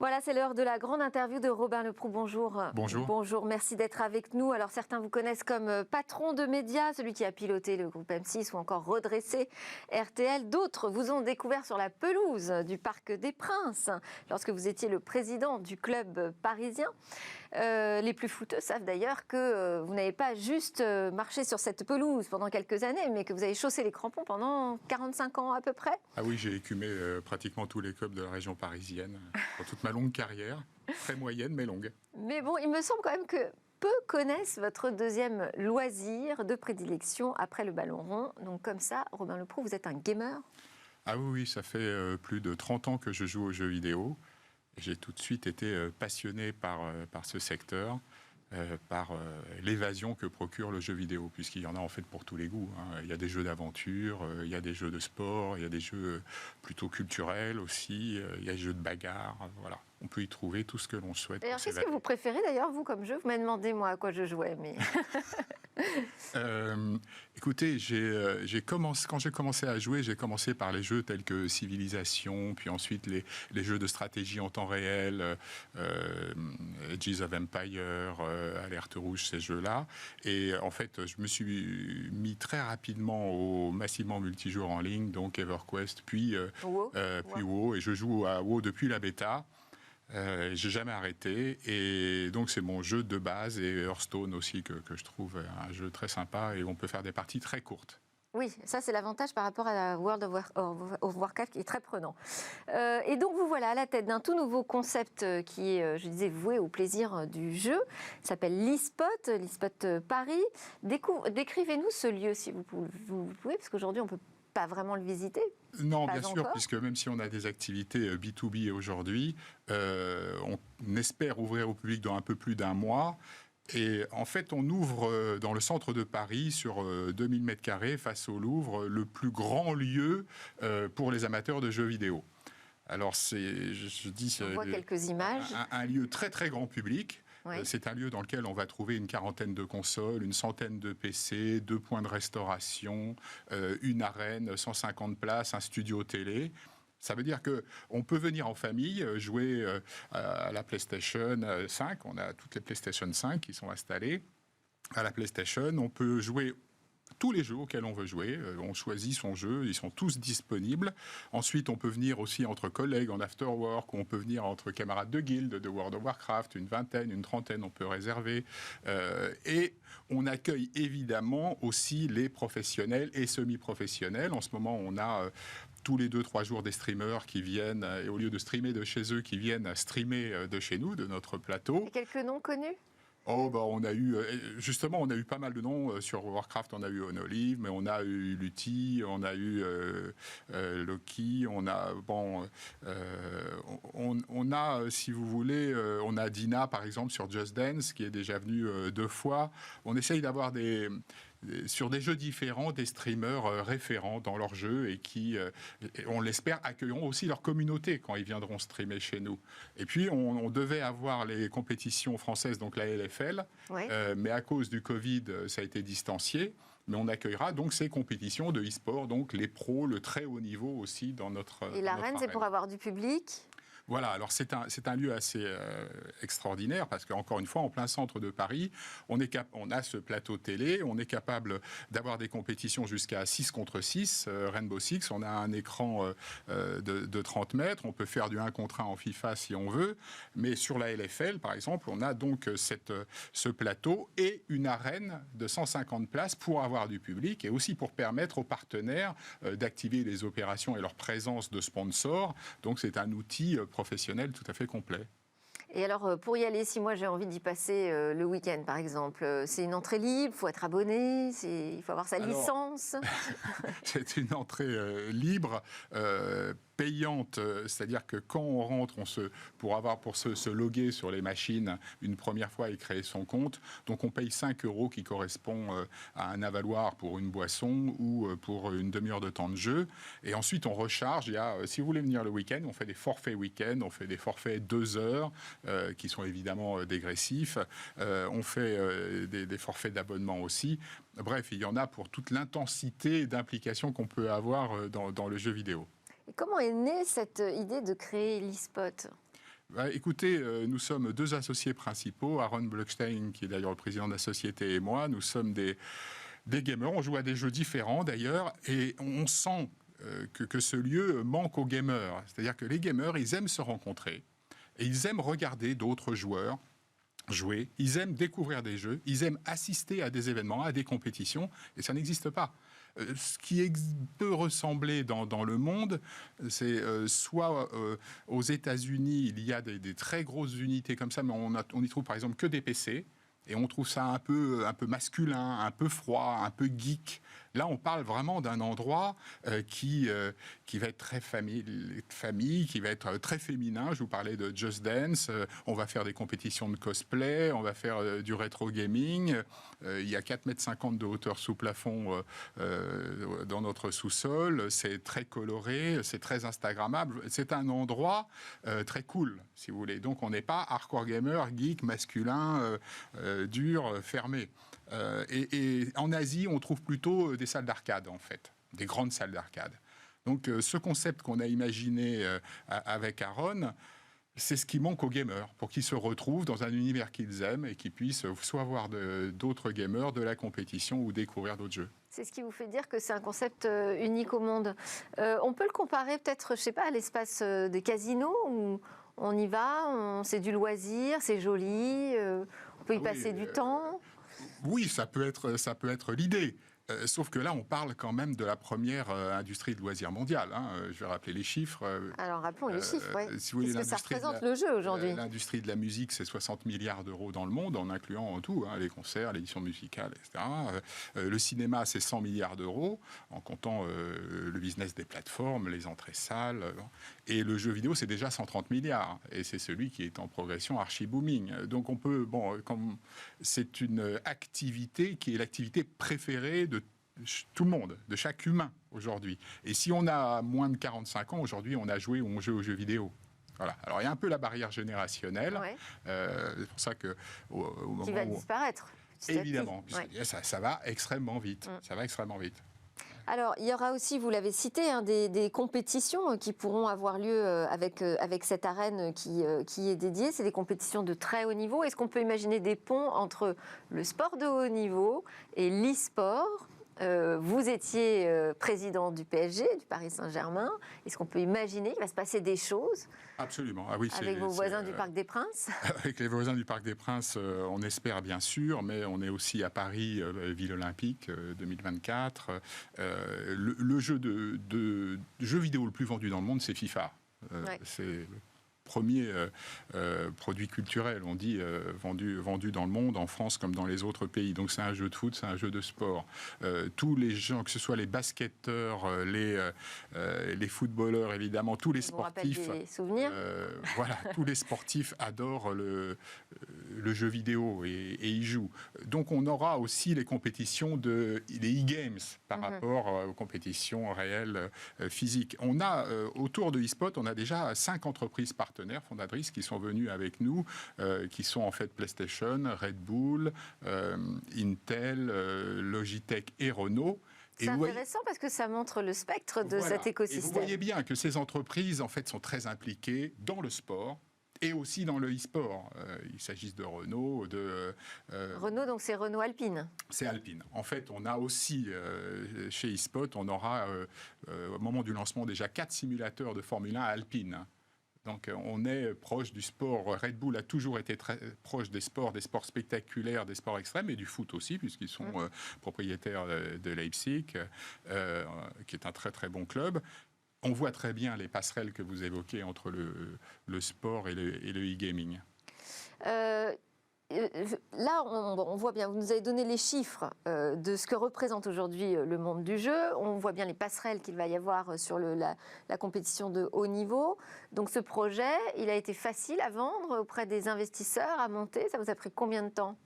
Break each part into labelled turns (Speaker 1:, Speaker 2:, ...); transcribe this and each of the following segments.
Speaker 1: Voilà, c'est l'heure de la grande interview de Robin Leproux. Bonjour.
Speaker 2: Bonjour.
Speaker 1: Bonjour, merci d'être avec nous. Alors certains vous connaissent comme patron de médias, celui qui a piloté le groupe M6 ou encore redressé RTL. D'autres vous ont découvert sur la pelouse du Parc des Princes lorsque vous étiez le président du club parisien. Les plus fouteux savent d'ailleurs que vous n'avez pas juste marché sur cette pelouse pendant quelques années, mais que vous avez chaussé les crampons pendant 45 ans à peu près.
Speaker 2: Ah oui, j'ai écumé pratiquement tous les clubs de la région parisienne dans toute ma longue carrière, très moyenne mais longue.
Speaker 1: Mais bon, il me semble quand même que peu connaissent votre deuxième loisir de prédilection après le ballon rond. Donc comme ça, Robin Leproux, vous êtes un gamer?
Speaker 2: Ah oui, ça fait plus de 30 ans que je joue aux jeux vidéo. J'ai tout de suite été passionné par ce secteur, par l'évasion que procure le jeu vidéo, puisqu'il y en a en fait pour tous les goûts. Il y a des jeux d'aventure, il y a des jeux de sport, il y a des jeux plutôt culturels aussi, il y a des jeux de bagarre, voilà. On peut y trouver tout ce que l'on souhaite.
Speaker 1: D'ailleurs, qu'est-ce que vous préférez d'ailleurs, vous, comme jeu? Vous m'avez demandé, moi, à quoi je jouais, mais...
Speaker 2: Écoutez, quand j'ai commencé à jouer, j'ai commencé par les jeux tels que Civilisation, puis ensuite les jeux de stratégie en temps réel, Age of Empire, Alerte Rouge, ces jeux-là. Et en fait, je me suis mis très rapidement au massivement multijoueur en ligne, donc EverQuest, puis WoW, et je joue à WoW depuis la bêta. J'ai jamais arrêté et donc c'est mon jeu de base, et Hearthstone aussi que je trouve un jeu très sympa et on peut faire des parties très courtes.
Speaker 1: Oui, ça c'est l'avantage par rapport à la World of Warcraft qui est très prenant. Et donc vous voilà à la tête d'un tout nouveau concept qui est, je disais, voué au plaisir du jeu. Il s'appelle l'eSpot Paris. Décrivez-nous ce lieu si vous pouvez, parce qu'aujourd'hui on ne peut pas vraiment le visiter.
Speaker 2: Non, bien sûr, puisque même si on a des activités B2B aujourd'hui, on espère ouvrir au public dans un peu plus d'un mois. Et en fait, on ouvre dans le centre de Paris, sur 2000 m² face au Louvre, le plus grand lieu pour les amateurs de jeux vidéo. Alors,
Speaker 1: on voit quelques images.
Speaker 2: Un lieu très très grand public. Oui. C'est un lieu dans lequel on va trouver une quarantaine de consoles, une centaine de PC, 2 points de restauration, une arène, 150 places, un studio télé. Ça veut dire qu'on peut venir en famille, jouer à la PlayStation 5. On a toutes les PlayStation 5 qui sont installées à la PlayStation. On peut jouer tous les jeux auxquels on veut jouer, on choisit son jeu, ils sont tous disponibles. Ensuite, on peut venir aussi entre collègues en afterwork, ou on peut venir entre camarades de guilde, de World of Warcraft, une vingtaine, une trentaine, on peut réserver. Et on accueille évidemment aussi les professionnels et semi-professionnels. En ce moment, on a tous les 2-3 jours des streamers qui viennent, et au lieu de streamer de chez eux, qui viennent streamer de chez nous, de notre plateau.
Speaker 1: Et quelques noms connus ?
Speaker 2: Oh, bah, on a eu pas mal de noms sur Warcraft. On a eu Onolive, mais on a eu Lutti, on a eu Loki, on a si vous voulez, on a Dina par exemple sur Just Dance qui est déjà venue 2 fois. On essaye d'avoir sur des jeux différents, des streamers référents dans leur jeu et qui, on l'espère, accueilleront aussi leur communauté quand ils viendront streamer chez nous. Et puis, on devait avoir les compétitions françaises, donc la LFL, oui. Mais à cause du Covid, ça a été distancié. Mais on accueillera donc ces compétitions de e-sport, donc les pros, le très haut niveau aussi dans notre...
Speaker 1: Et l'arène, c'est pour avoir du public ?
Speaker 2: Voilà, alors c'est un lieu assez extraordinaire parce qu'encore une fois, en plein centre de Paris, on a ce plateau télé, on est capable d'avoir des compétitions jusqu'à 6 contre 6, Rainbow Six, on a un écran de 30 mètres, on peut faire du 1 contre 1 en FIFA si on veut, mais sur la LFL, par exemple, on a donc ce plateau et une arène de 150 places pour avoir du public et aussi pour permettre aux partenaires d'activer les opérations et leur présence de sponsors. Donc c'est un outil professionnel tout à fait complet.
Speaker 1: Et alors, pour y aller, si moi j'ai envie d'y passer le week-end, par exemple, c'est une entrée libre, il faut être abonné, il faut avoir sa licence.
Speaker 2: C'est une entrée libre, payante, c'est-à-dire que quand on rentre, pour se loguer sur les machines une première fois et créer son compte, donc on paye 5 € qui correspond à un avaloir pour une boisson ou pour une demi-heure de temps de jeu. Et ensuite, on recharge. Si vous voulez venir le week-end, on fait des forfaits week-end, on fait des forfaits 2 heures qui sont évidemment dégressifs. On fait des forfaits d'abonnement aussi. Bref, il y en a pour toute l'intensité d'implication qu'on peut avoir dans le jeu vidéo.
Speaker 1: Et comment est née cette idée de créer l'eSpot ?
Speaker 2: Écoutez, nous sommes deux associés principaux, Aaron Blockstein, qui est d'ailleurs le président de la société, et moi. Nous sommes des gamers, on joue à des jeux différents d'ailleurs, et on sent que ce lieu manque aux gamers. C'est-à-dire que les gamers, ils aiment se rencontrer, et ils aiment regarder d'autres joueurs jouer, ils aiment découvrir des jeux, ils aiment assister à des événements, à des compétitions, et ça n'existe pas. Ce qui peut ressembler dans le monde, c'est soit aux États-Unis, il y a des très grosses unités comme ça, mais on y trouve par exemple que des PC, et on trouve ça un peu masculin, un peu froid, un peu geek. Là, on parle vraiment d'un endroit qui va être très famille, qui va être très féminin. Je vous parlais de Just Dance. On va faire des compétitions de cosplay, on va faire du rétro gaming. Il y a 4,50 m de hauteur sous plafond dans notre sous-sol. C'est très coloré, c'est très instagrammable. C'est un endroit très cool, si vous voulez. Donc, on n'est pas hardcore gamer, geek, masculin, dur, fermé. Et en Asie, on trouve plutôt des salles d'arcade, en fait, des grandes salles d'arcade. Donc, ce concept qu'on a imaginé avec Aaron, c'est ce qui manque aux gamers, pour qu'ils se retrouvent dans un univers qu'ils aiment et qu'ils puissent soit voir d'autres gamers, de la compétition ou découvrir d'autres jeux.
Speaker 1: C'est ce qui vous fait dire que c'est un concept unique au monde. On peut le comparer peut-être, je sais pas, à l'espace des casinos où on y va, c'est du loisir, c'est joli, on peut y passer du temps.
Speaker 2: Oui, ça peut être l'idée. Sauf que là, on parle quand même de la première industrie de loisirs mondiale. Je vais rappeler les chiffres.
Speaker 1: Alors, rappelons les chiffres. Ouais.
Speaker 2: Si vous voulez,
Speaker 1: qu'est-ce que ça représente le jeu aujourd'hui?
Speaker 2: L'industrie de la musique, c'est 60 milliards d'euros dans le monde, en incluant tout, les concerts, l'édition musicale, etc. Le cinéma, c'est 100 milliards d'euros, en comptant le business des plateformes, les entrées salles. Et le jeu vidéo, c'est déjà 130 milliards. Et c'est celui qui est en progression archi-booming. Donc, on peut... c'est une activité qui est l'activité préférée de tout le monde, de chaque humain aujourd'hui. Et si on a moins de 45 ans, aujourd'hui, on a joué ou on joue aux jeux vidéo. Voilà. Alors, il y a un peu la barrière générationnelle.
Speaker 1: Ouais.
Speaker 2: C'est pour ça que...
Speaker 1: qui va disparaître.
Speaker 2: Évidemment. Ouais. Ça va extrêmement vite. Ça va extrêmement vite.
Speaker 1: Alors, il y aura aussi, vous l'avez cité, des compétitions qui pourront avoir lieu avec cette arène qui est dédiée. C'est des compétitions de très haut niveau. Est-ce qu'on peut imaginer des ponts entre le sport de haut niveau et l'e-sport ? Vous étiez président du PSG, du Paris Saint-Germain. Est-ce qu'on peut imaginer qu'il va se passer des choses?
Speaker 2: Absolument. Ah oui,
Speaker 1: avec vos voisins du Parc des Princes? Avec
Speaker 2: les voisins du Parc des Princes, on espère bien sûr, mais on est aussi à Paris, ville olympique 2024. Le jeu jeu vidéo le plus vendu dans le monde, c'est FIFA. Ouais. C'est premier produit culturel, on dit, vendu dans le monde, en France comme dans les autres pays. Donc c'est un jeu de foot, c'est un jeu de sport. Tous les gens, que ce soit les basketteurs, les footballeurs, évidemment, tous les sportifs...
Speaker 1: Vous des souvenirs
Speaker 2: voilà, tous les sportifs adorent le jeu vidéo et y jouent. Donc on aura aussi les compétitions, les e-games par rapport aux compétitions réelles physiques. On a, autour de eSpot, on a déjà 5 entreprises partenaires fondatrices qui sont venues avec nous, qui sont en fait PlayStation, Red Bull, Intel, Logitech et Renault.
Speaker 1: C'est intéressant parce que ça montre le spectre de cet écosystème.
Speaker 2: Et vous voyez bien que ces entreprises en fait sont très impliquées dans le sport et aussi dans le e-sport. Il s'agisse de Renault,
Speaker 1: Renault, donc c'est Renault Alpine.
Speaker 2: C'est Alpine. En fait, on a aussi, chez eSpot, on aura, au moment du lancement, déjà 4 simulateurs de Formule 1 Alpine. Donc on est proche du sport. Red Bull a toujours été très proche des sports spectaculaires, des sports extrêmes et du foot aussi, puisqu'ils sont propriétaires de Leipzig, qui est un très très bon club. On voit très bien les passerelles que vous évoquez entre le sport et le e-gaming.
Speaker 1: Là, on voit bien, vous nous avez donné les chiffres de ce que représente aujourd'hui le monde du jeu. On voit bien les passerelles qu'il va y avoir sur la compétition de haut niveau. Donc ce projet, il a été facile à vendre auprès des investisseurs, à monter. Ça vous a pris combien de temps ?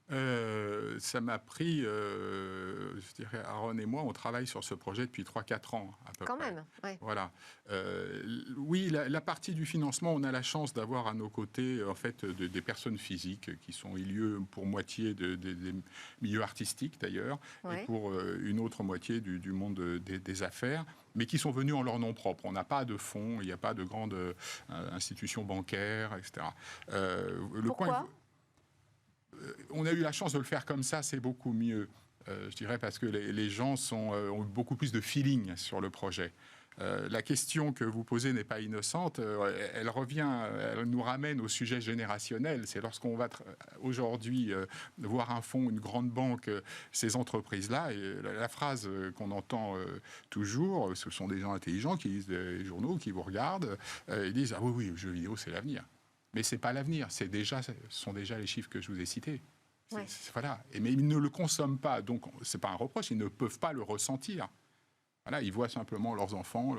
Speaker 2: Ça m'a pris, je dirais, Aaron et moi, on travaille sur ce projet depuis 3-4 ans à peu
Speaker 1: Quand
Speaker 2: près.
Speaker 1: même, ouais.
Speaker 2: Voilà. Oui, la partie du financement, on a la chance d'avoir à nos côtés en fait des personnes physiques qui sont issues pour moitié des milieux artistiques d'ailleurs,
Speaker 1: Ouais.
Speaker 2: et pour une autre moitié du monde des affaires, mais qui sont venus en leur nom propre. On n'a pas de fonds, il n'y a pas de grandes institutions bancaires, etc.
Speaker 1: Pourquoi ?
Speaker 2: On a eu la chance de le faire comme ça, c'est beaucoup mieux. Je dirais parce que les gens ont beaucoup plus de feeling sur le projet. La question que vous posez n'est pas innocente. Elle nous ramène au sujet générationnel. C'est lorsqu'on va aujourd'hui voir un fonds, une grande banque, ces entreprises-là, et la phrase qu'on entend toujours, ce sont des gens intelligents qui lisent des journaux, qui vous regardent, ils disent ah oui, le jeu vidéo c'est l'avenir. Mais c'est pas l'avenir, ce sont déjà les chiffres que je vous ai cités.
Speaker 1: Ouais.
Speaker 2: Voilà. Mais ils ne le consomment pas, donc c'est pas un reproche, ils ne peuvent pas le ressentir. Voilà, ils voient simplement leurs enfants,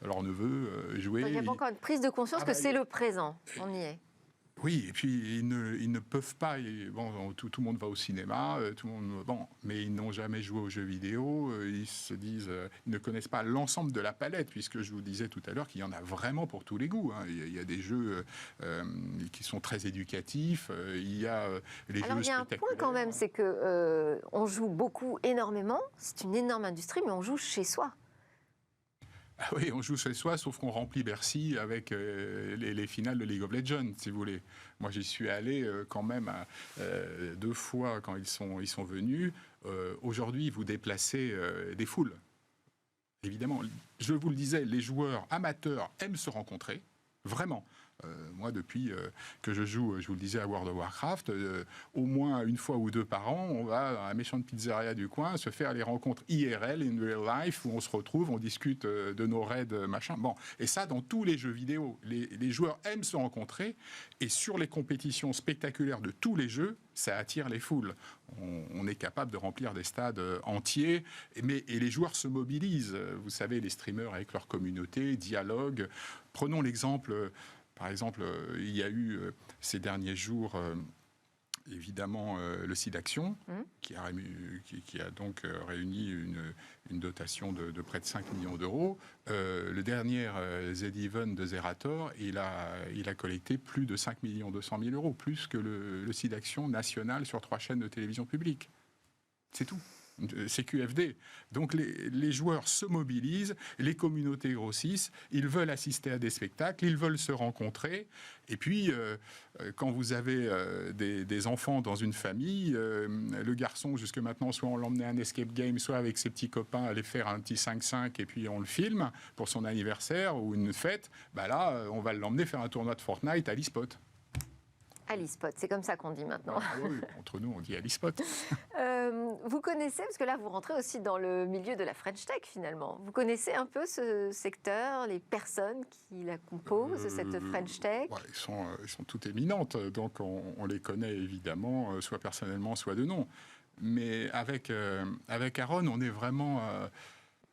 Speaker 2: leurs neveux jouer.
Speaker 1: Il n'y a pas encore une prise de conscience que c'est le présent. On y est.
Speaker 2: Oui, et puis ils ne peuvent pas. Tout le monde va au cinéma, mais ils n'ont jamais joué aux jeux vidéo. Ils se disent, ils ne connaissent pas l'ensemble de la palette, puisque je vous disais tout à l'heure qu'il y en a vraiment pour tous les goûts. Il y a des jeux qui sont très éducatifs. Il y a les jeux spectaculaires.
Speaker 1: Il y a un point quand même, c'est que on joue beaucoup, énormément. C'est une énorme industrie, mais on joue chez soi.
Speaker 2: Ah oui, on joue chez soi, sauf qu'on remplit Bercy avec les finales de League of Legends, si vous voulez. Moi, j'y suis allé quand même 2 fois quand ils sont venus. Aujourd'hui, vous déplacez des foules. Évidemment, je vous le disais, les joueurs amateurs aiment se rencontrer, vraiment. Moi, depuis que je joue, je vous le disais, à World of Warcraft, au moins une fois ou 2 par an, on va à la méchante pizzeria du coin se faire les rencontres IRL, in real life, où on se retrouve, on discute de nos raids, machin. Bon, et ça, dans tous les jeux vidéo, les joueurs aiment se rencontrer, et sur les compétitions spectaculaires de tous les jeux, ça attire les foules. On est capable de remplir des stades entiers, et les joueurs se mobilisent. Vous savez, les streamers avec leur communauté, dialoguent. Prenons l'exemple... Par exemple, il y a eu ces derniers jours, évidemment, le site Action, qui a donc réuni une dotation de près de 5 millions d'euros. Le dernier Z-Even de Zerator, il a collecté plus de 5 200 000 euros, plus que le site Action national sur 3 chaînes de télévision publique. C'est tout. C'est QFD. Donc les joueurs se mobilisent, les communautés grossissent, ils veulent assister à des spectacles, ils veulent se rencontrer. Et puis, quand vous avez des enfants dans une famille, le garçon, jusque maintenant, soit on l'emmenait à un escape game, soit avec ses petits copains aller faire un petit 5-5 et puis on le filme pour son anniversaire ou une fête, là, on va l'emmener faire un tournoi de Fortnite à l'e-spot.
Speaker 1: À l'e-spot, c'est comme ça qu'on dit maintenant.
Speaker 2: Ah oui, entre nous, on dit à l'e-spot.
Speaker 1: Vous connaissez, parce que là, vous rentrez aussi dans le milieu de la French Tech, finalement. Vous connaissez un peu ce secteur, les personnes qui la composent, cette French Tech?
Speaker 2: Ouais, ils sont toutes éminentes, donc on les connaît évidemment, soit personnellement, soit de nom. Mais avec Aaron, on est vraiment...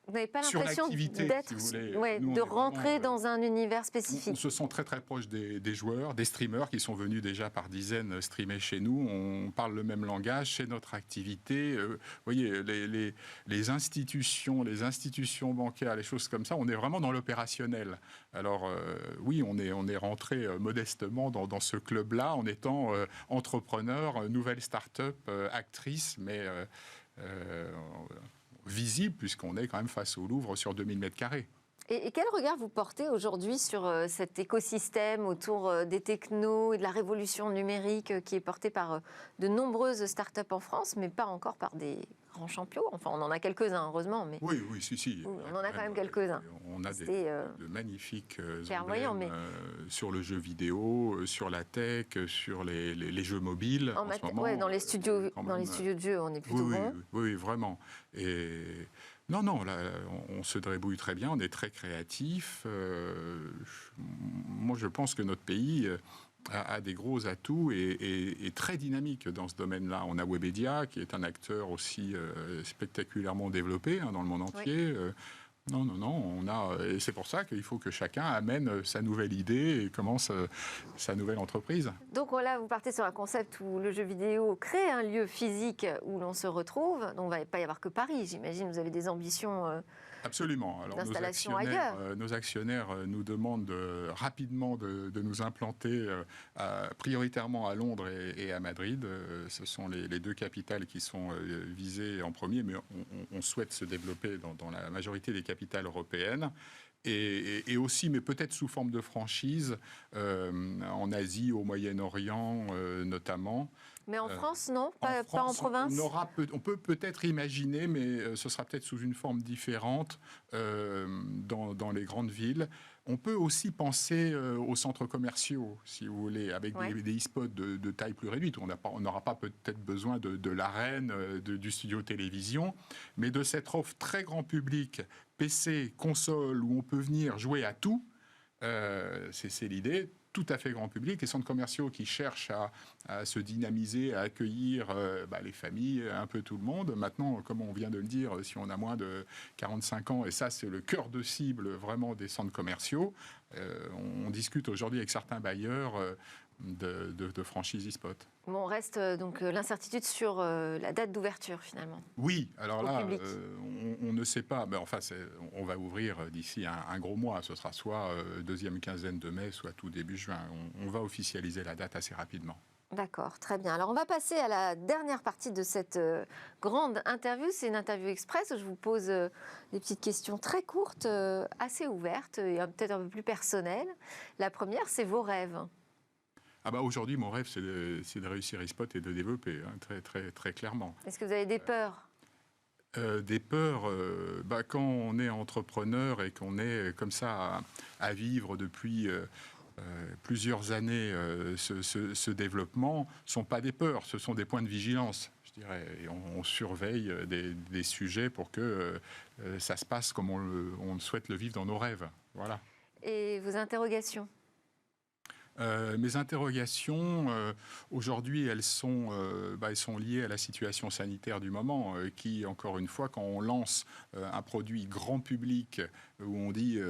Speaker 1: Vous n'avez pas
Speaker 2: sur
Speaker 1: l'impression d'être,
Speaker 2: si
Speaker 1: de rentrer dans un univers spécifique?
Speaker 2: On se sent très très proche des joueurs, des streamers qui sont venus déjà par dizaines streamer chez nous. On parle le même langage, c'est notre activité. Vous voyez, les institutions bancaires, les choses comme ça, on est vraiment dans l'opérationnel. Alors oui, on est rentré modestement dans ce club-là en étant entrepreneur, nouvelle start-up, actrice, mais... visible, puisqu'on est quand même face au Louvre sur 2000 mètres carrés.
Speaker 1: Et quel regard vous portez aujourd'hui sur cet écosystème autour des technos et de la révolution numérique qui est porté par de nombreuses startups en France, mais pas encore par des grands champions? Enfin, on en a quelques-uns, heureusement. Mais...
Speaker 2: Oui, si.
Speaker 1: On en a quand même quelques-uns.
Speaker 2: On a de magnifiques emblèmes sur le jeu vidéo, sur la tech, sur les jeux mobiles. En ce moment,
Speaker 1: dans les studios de jeux, on est plutôt bon.
Speaker 2: Oui, vraiment. Et... Non, là, on se débrouille très bien, on est très créatif. Moi, je pense que notre pays a des gros atouts et très dynamique dans ce domaine-là. On a Webedia, qui est un acteur aussi spectaculairement développé dans le monde entier. Non, et c'est pour ça qu'il faut que chacun amène sa nouvelle idée et commence sa nouvelle entreprise.
Speaker 1: Donc là, vous partez sur un concept où le jeu vidéo crée un lieu physique où l'on se retrouve. Donc, il ne va pas y avoir que Paris, j'imagine. Vous avez des ambitions
Speaker 2: Absolument. Alors,
Speaker 1: d'installation ailleurs.
Speaker 2: Nos actionnaires nous demandent rapidement de nous implanter prioritairement à Londres et à Madrid. Ce sont les deux capitales qui sont visées en premier, mais on souhaite se développer dans la majorité des capitales européennes. Et aussi, mais peut-être sous forme de franchise, en Asie, au Moyen-Orient notamment.
Speaker 1: Mais en France, non, pas en province.
Speaker 2: On peut peut-être imaginer, mais ce sera peut-être sous une forme différente dans les grandes villes. On peut aussi penser aux centres commerciaux, si vous voulez, avec des e-spots de taille plus réduite. On n'aura pas peut-être besoin de l'arène, du studio télévision, mais de cette offre très grand public, PC, console, où on peut venir jouer à tout. C'est l'idée. Tout à fait grand public, les centres commerciaux qui cherchent à se dynamiser, à accueillir les familles, un peu tout le monde. Maintenant, comme on vient de le dire, si on a moins de 45 ans, et ça c'est le cœur de cible vraiment des centres commerciaux, on discute aujourd'hui avec certains bailleurs de franchise e-spot.
Speaker 1: Bon, on reste donc l'incertitude sur la date d'ouverture finalement.
Speaker 2: Oui, alors là, on ne sait pas. Mais enfin, on va ouvrir d'ici un gros mois. Ce sera soit deuxième quinzaine de mai, soit tout début juin. On va officialiser la date assez rapidement.
Speaker 1: D'accord, très bien. Alors on va passer à la dernière partie de cette grande interview. C'est une interview express où je vous pose des petites questions très courtes, assez ouvertes et peut-être un peu plus personnelles. La première, c'est vos rêves.
Speaker 2: Aujourd'hui, mon rêve, c'est de réussir e-spot et de développer, très, très, très clairement.
Speaker 1: Est-ce que vous avez des peurs ?
Speaker 2: Des peurs, quand on est entrepreneur et qu'on est comme ça à vivre depuis plusieurs années ce développement, ne sont pas des peurs, ce sont des points de vigilance, je dirais. Et on surveille des sujets pour que ça se passe comme on souhaite le vivre dans nos rêves. Voilà.
Speaker 1: Et vos interrogations ?
Speaker 2: Mes interrogations, aujourd'hui, elles sont liées à la situation sanitaire du moment, qui, encore une fois, quand on lance un produit grand public, où on dit,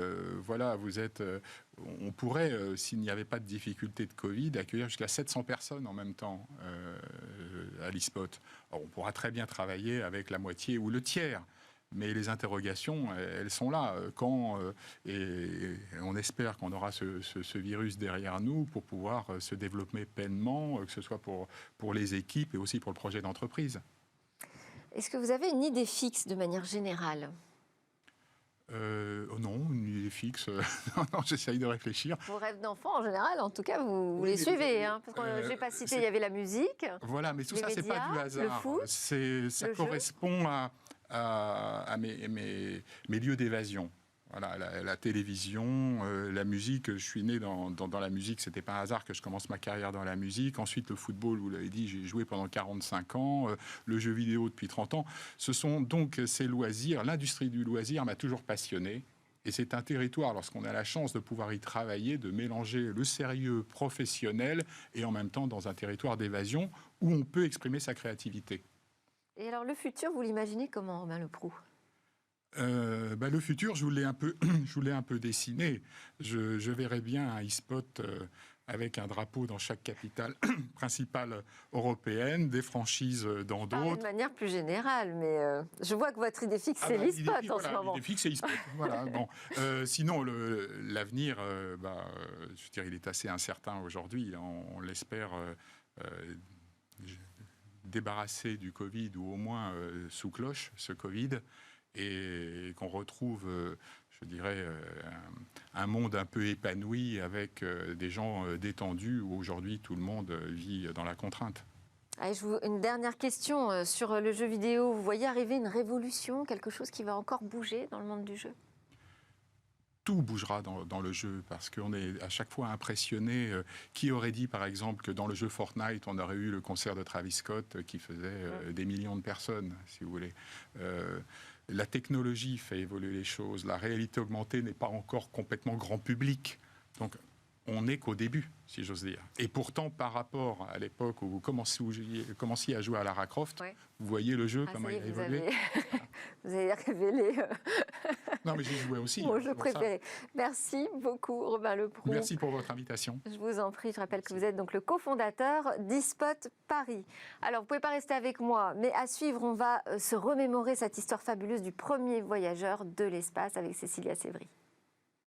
Speaker 2: on pourrait, s'il n'y avait pas de difficulté de Covid, accueillir jusqu'à 700 personnes en même temps à l'e-spot. Alors, on pourra très bien travailler avec la moitié ou le tiers. Mais les interrogations, elles sont là. Et on espère qu'on aura ce virus derrière nous pour pouvoir se développer pleinement, que ce soit pour les équipes et aussi pour le projet d'entreprise.
Speaker 1: Est-ce que vous avez une idée fixe de manière générale ?
Speaker 2: Non, une idée fixe. Non, j'essaye de réfléchir.
Speaker 1: Vos rêves d'enfant, en général, en tout cas, vous les suivez. Parce que je n'ai pas cité, il y avait la musique.
Speaker 2: Voilà, mais tout ça, c'est pas du hasard.
Speaker 1: Le foot,
Speaker 2: ça correspond à mes lieux d'évasion. Voilà, la télévision, la musique. Je suis né dans la musique. C'était pas un hasard que je commence ma carrière dans la musique. Ensuite, le football, vous l'avez dit, j'ai joué pendant 45 ans. Le jeu vidéo depuis 30 ans. Ce sont donc ces loisirs. L'industrie du loisir m'a toujours passionné. Et c'est un territoire, lorsqu'on a la chance de pouvoir y travailler, de mélanger le sérieux professionnel et en même temps dans un territoire d'évasion où on peut exprimer sa créativité.
Speaker 1: Et alors, le futur, vous l'imaginez comment, Romain Leproux ?
Speaker 2: Le futur, je voulais un peu dessiné. Je verrais bien un e-spot avec un drapeau dans chaque capitale principale européenne, des franchises dans d'autres.
Speaker 1: De manière plus générale, mais je vois que votre idée fixe, c'est l'e-spot en ce moment.
Speaker 2: L'idée fixe, c'est e-spot. Voilà, bon. Sinon, l'avenir, je dirais, il est assez incertain aujourd'hui. On l'espère débarrasser du Covid, ou au moins sous cloche, ce Covid, et qu'on retrouve, je dirais, un monde un peu épanoui avec des gens détendus, où aujourd'hui tout le monde vit dans la contrainte.
Speaker 1: Allez, une dernière question sur le jeu vidéo. Vous voyez arriver une révolution, quelque chose qui va encore bouger dans le monde du jeu ?
Speaker 2: Tout bougera dans le jeu, parce qu'on est à chaque fois impressionné. Qui aurait dit, par exemple, que dans le jeu Fortnite, on aurait eu le concert de Travis Scott qui faisait des millions de personnes, si vous voulez. La technologie fait évoluer les choses. La réalité augmentée n'est pas encore complètement grand public. Donc, on n'est qu'au début, si j'ose dire. Et pourtant, par rapport à l'époque où vous commenciez à jouer à Lara Croft, vous voyez le jeu, comment il a évolué.
Speaker 1: Vous avez révélé
Speaker 2: Non, mais j'y jouais aussi.
Speaker 1: Mon jeu préféré. Merci beaucoup, Robin Leproux.
Speaker 2: Merci pour votre invitation.
Speaker 1: Je vous en prie. Je rappelle que vous êtes donc le cofondateur d'eSpot Paris. Alors, vous ne pouvez pas rester avec moi, mais à suivre, on va se remémorer cette histoire fabuleuse du premier voyageur de l'espace avec Cécilia Sévry.